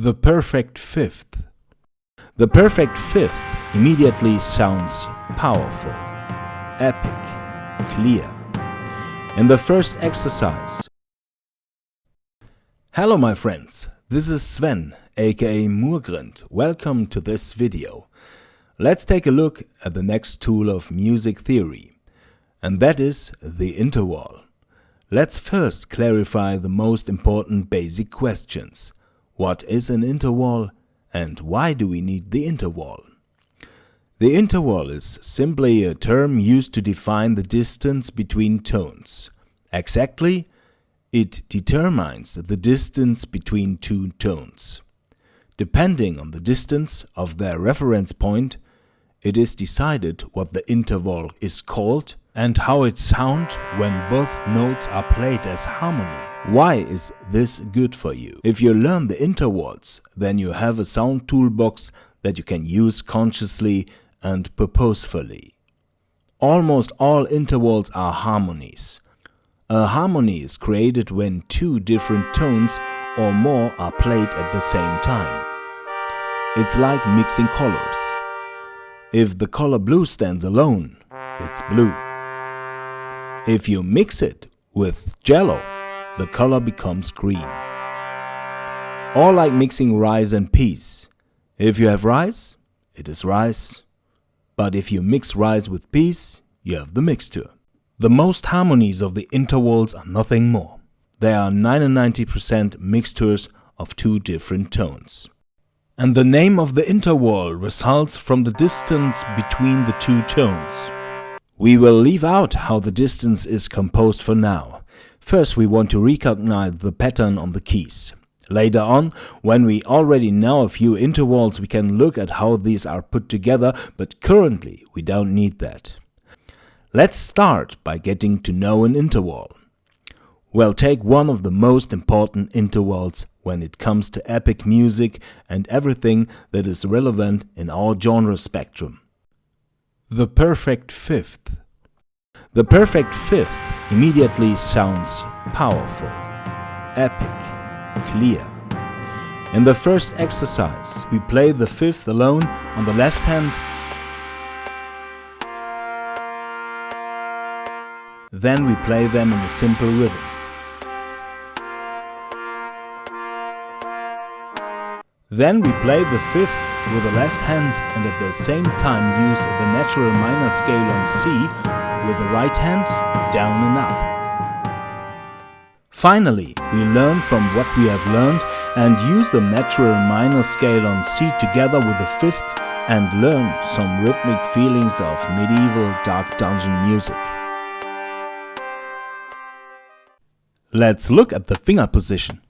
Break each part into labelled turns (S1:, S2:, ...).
S1: The perfect fifth. The perfect fifth immediately sounds powerful, epic, clear. In the first exercise. Hello my friends, this is Sven, aka Murgrind. Welcome to this video. Let's take a look at the next tool of music theory, and that is the interval. Let's first clarify the most important basic questions. What is an interval and why do we need the interval? The interval is simply a term used to define the distance between tones. Exactly, it determines the distance between two tones. Depending on the distance of their reference point, it is decided what the interval is called and how it sounds when both notes are played as harmony. Why is this good for you? If you learn the intervals, then you have a sound toolbox that you can use consciously and purposefully. Almost all intervals are harmonies. A harmony is created when two different tones or more are played at the same time. It's like mixing colors. If the color blue stands alone, it's blue. If you mix it with jello, the color becomes green. Or like mixing rice and peas. If you have rice, it is rice. But if you mix rice with peas, you have the mixture. The most harmonies of the intervals are nothing more. They are 99% mixtures of two different tones. And the name of the interval results from the distance between the two tones. We will leave out how the distance is composed for now. First, we want to recognize the pattern on the keys. Later on, when we already know a few intervals, we can look at how these are put together, but currently we don't need that. Let's start by getting to know an interval. We'll take one of the most important intervals when it comes to epic music and everything that is relevant in our genre spectrum. The perfect fifth. The perfect fifth immediately sounds powerful, epic, clear. In the first exercise, we play the fifth alone on the left hand. Then we play them in a simple rhythm. Then we play the fifth with the left hand and at the same time use the natural minor scale on C with the right hand down and up. Finally, we learn from what we have learned and use the natural minor scale on C together with the fifth and learn some rhythmic feelings of medieval dark dungeon music. Let's look at the finger position.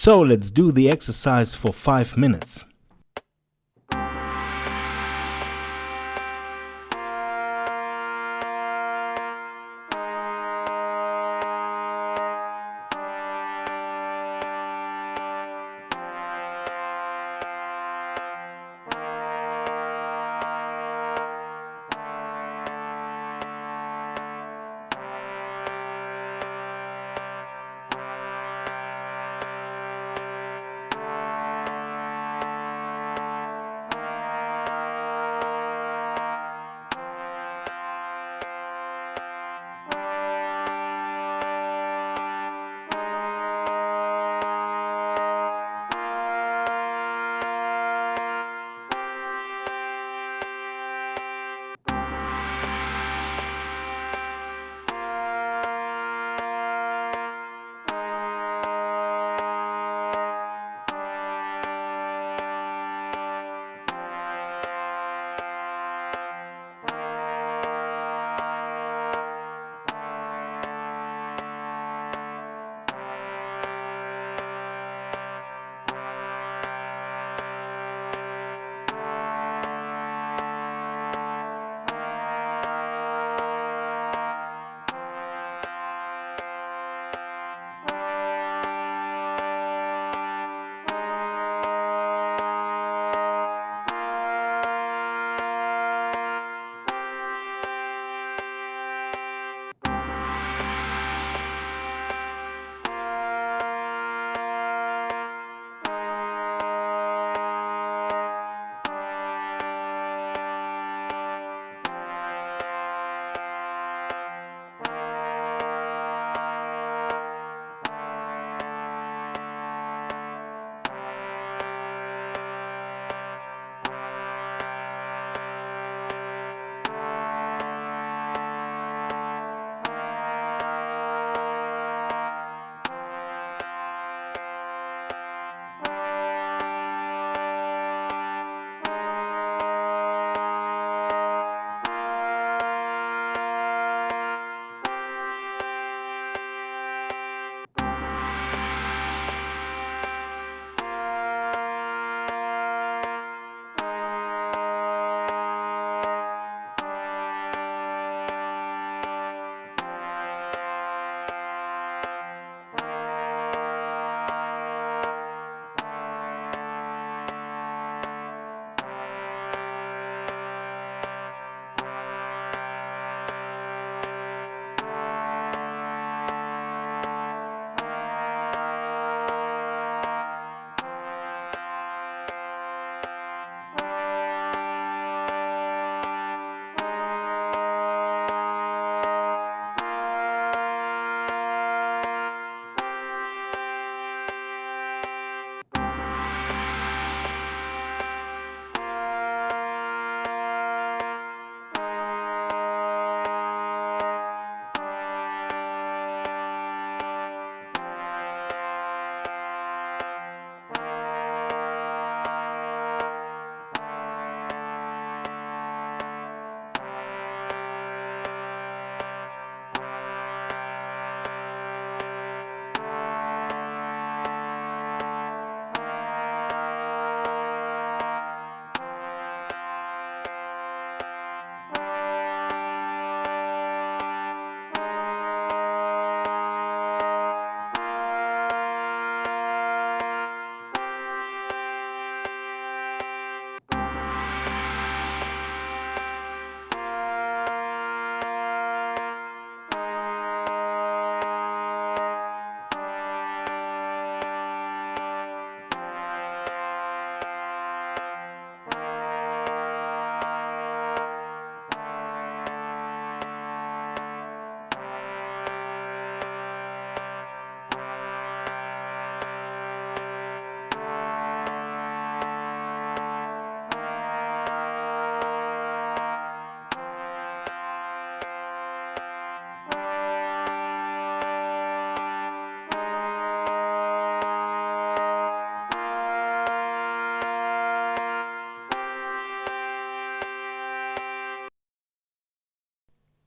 S1: So let's do the exercise for 5 minutes.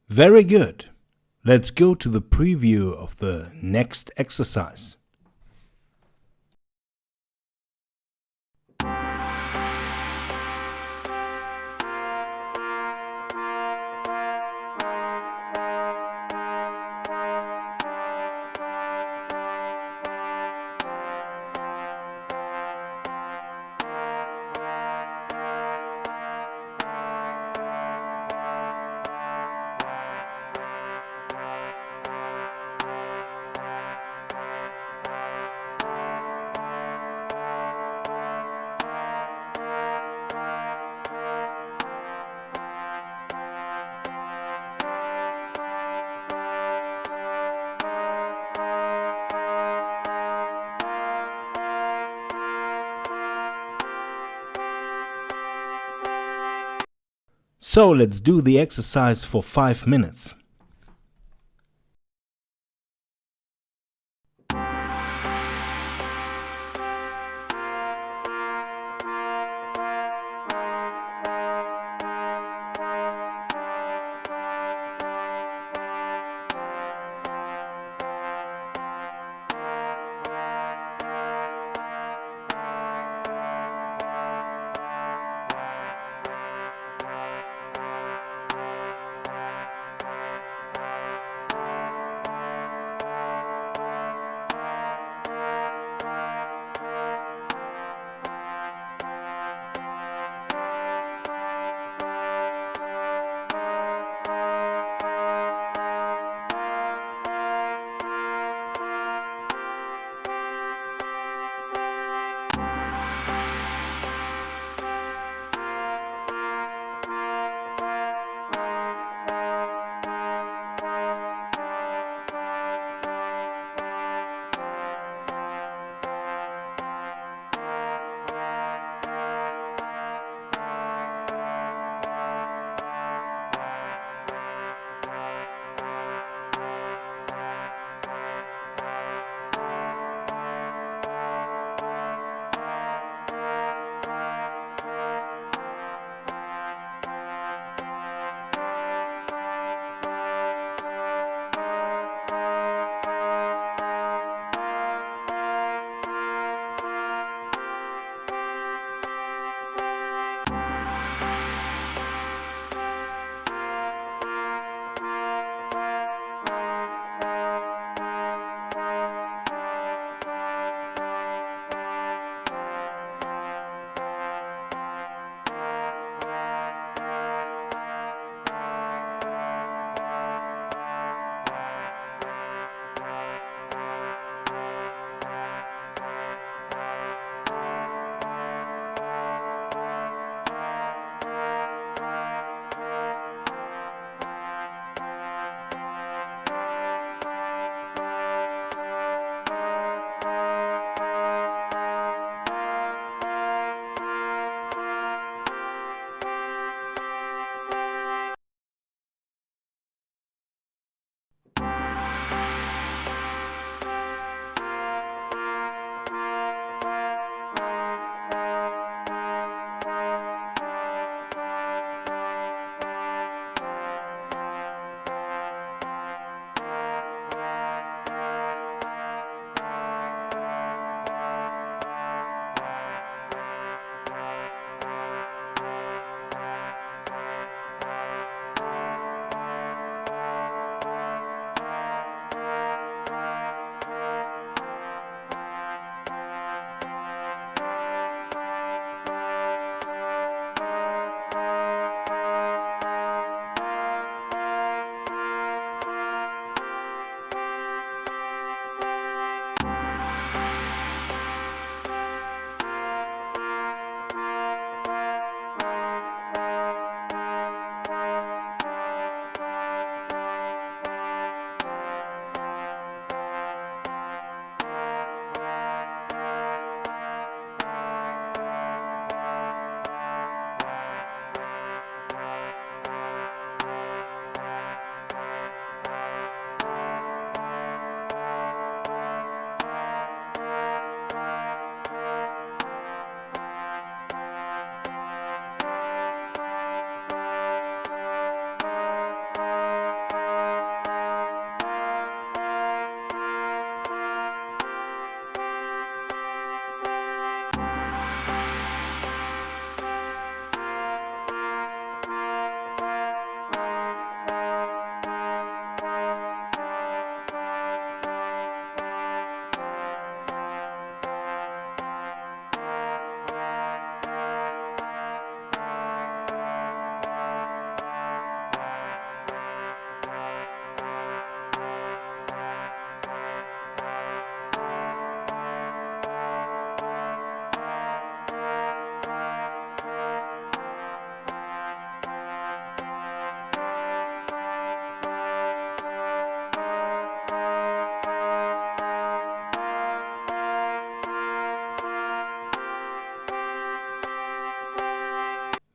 S1: Very good. Let's go to the preview of the next exercise. So let's do the exercise for 5 minutes.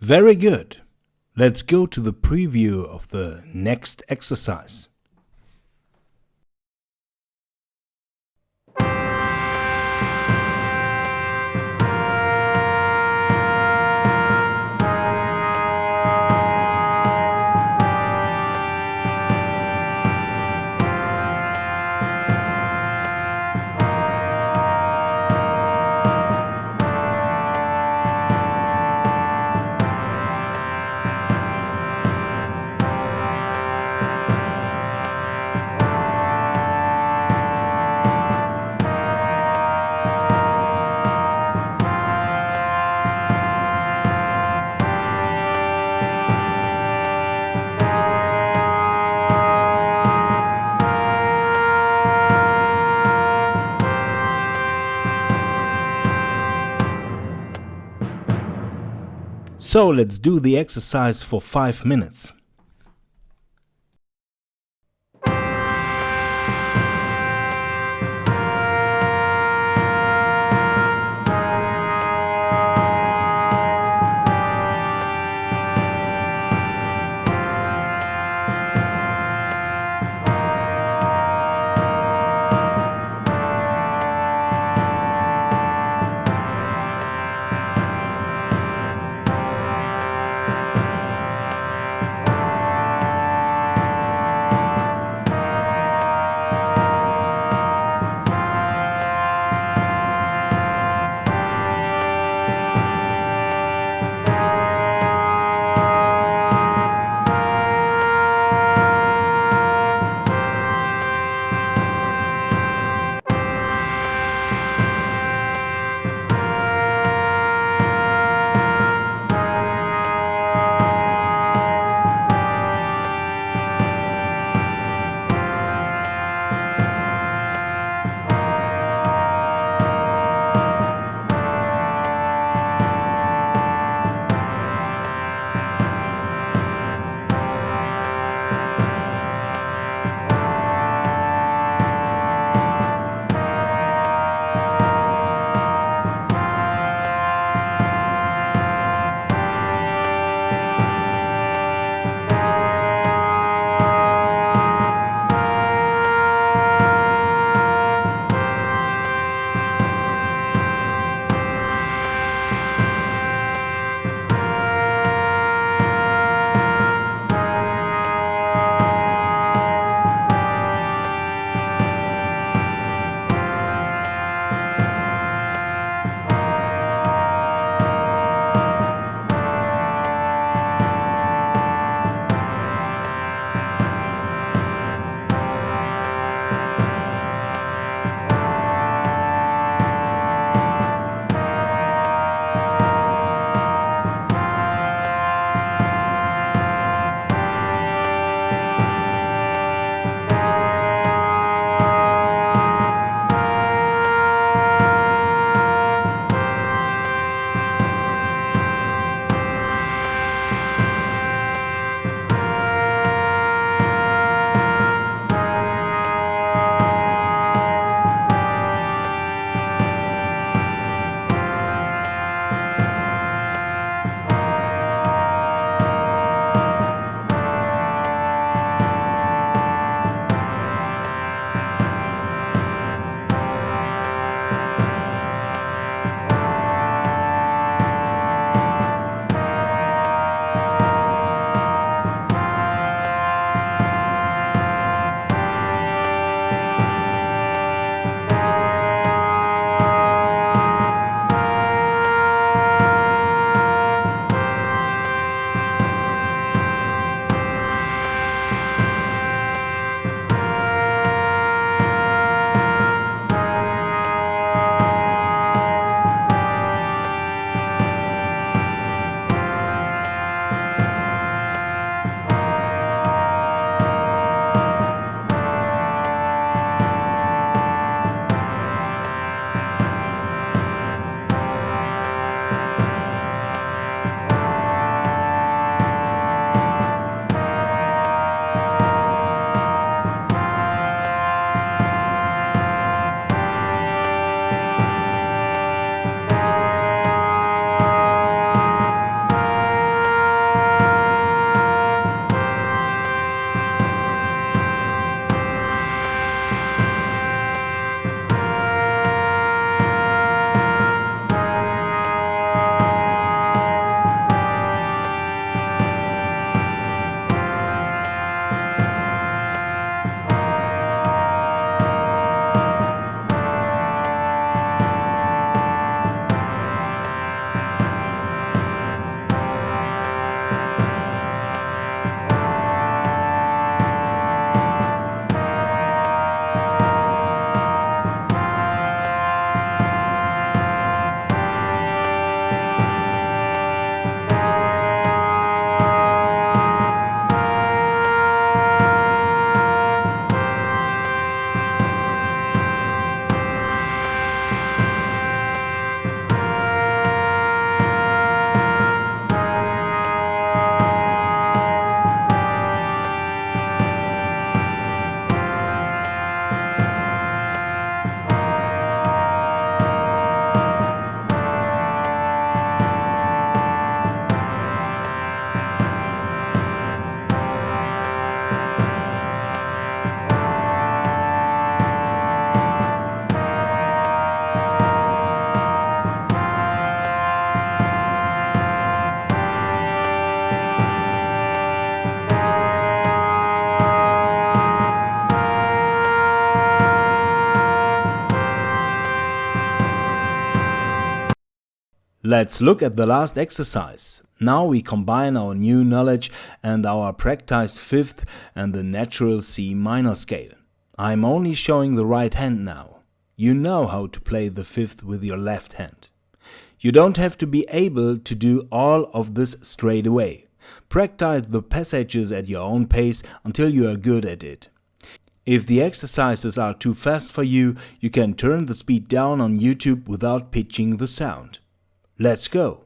S1: Very good. Let's go to the preview of the next exercise. So let's do the exercise for 5 minutes. Let's look at the last exercise. Now we combine our new knowledge and our practiced fifth and the natural C minor scale. I'm only showing the right hand now. You know how to play the fifth with your left hand. You don't have to be able to do all of this straight away. Practice the passages at your own pace until you are good at it. If the exercises are too fast for you, you can turn the speed down on YouTube without pitching the sound. Let's go!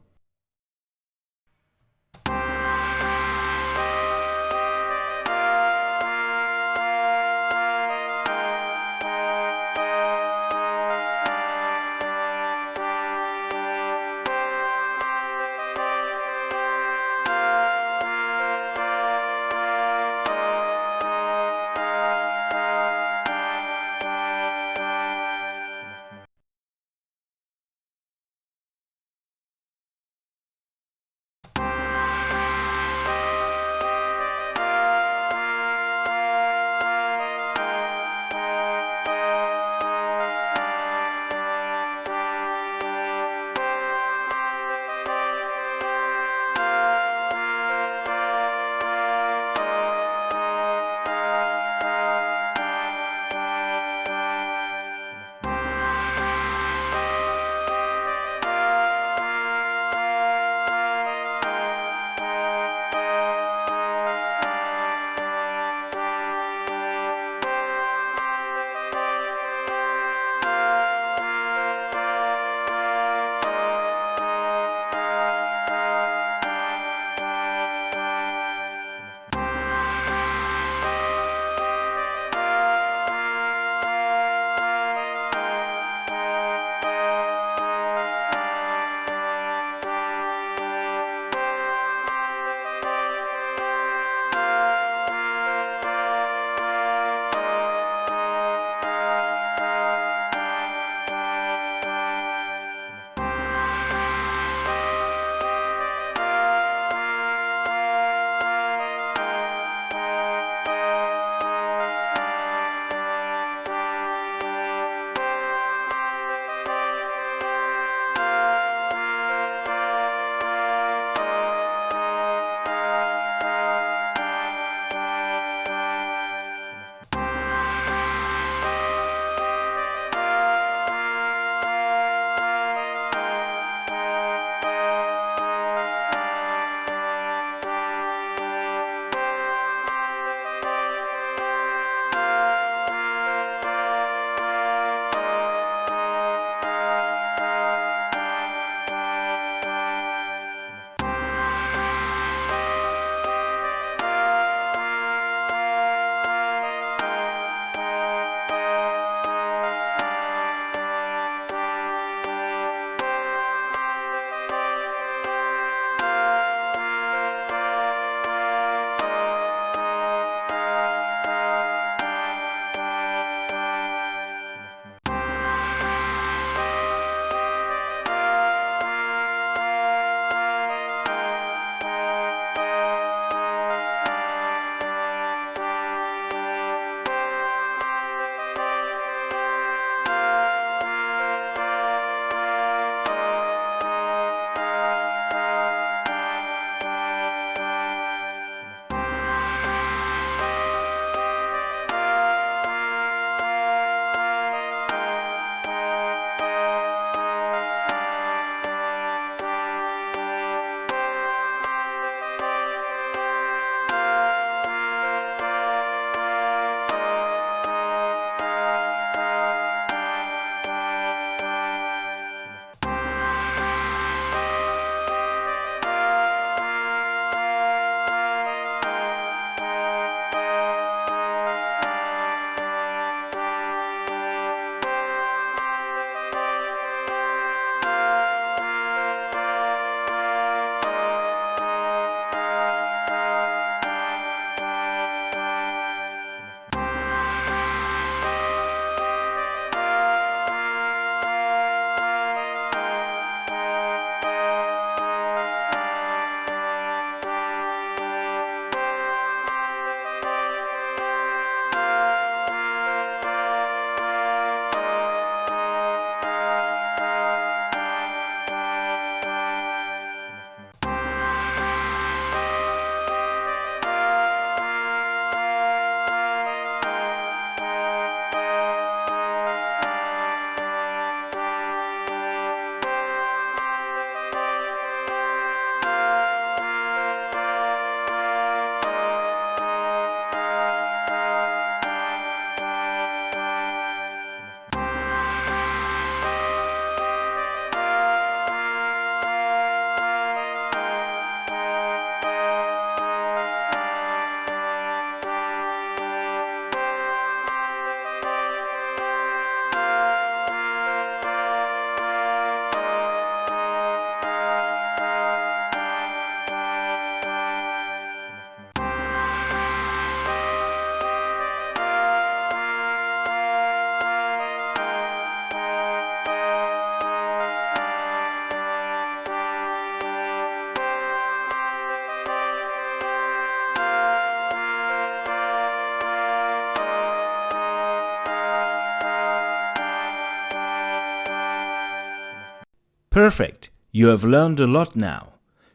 S1: Perfect, you have learned a lot now.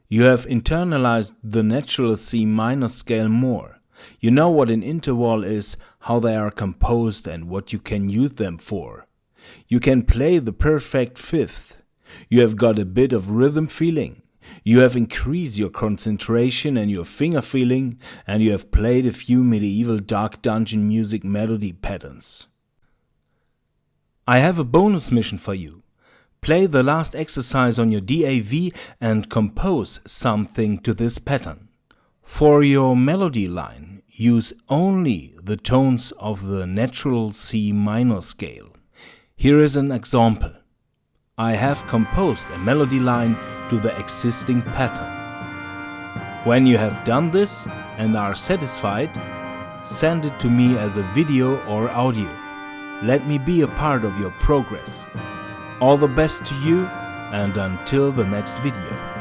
S1: You have internalized the natural C minor scale more. You know what an interval is, how they are composed and what you can use them for. You can play the perfect fifth. You have got a bit of rhythm feeling. You have increased your concentration and your finger feeling, and you have played a few medieval dark dungeon music melody patterns. I have a bonus mission for you. Play the last exercise on your DAW and compose something to this pattern. For your melody line, use only the tones of the natural C minor scale. Here is an example. I have composed a melody line to the existing pattern. When you have done this and are satisfied, send it to me as a video or audio. Let me be a part of your progress. All the best to you, and until the next video.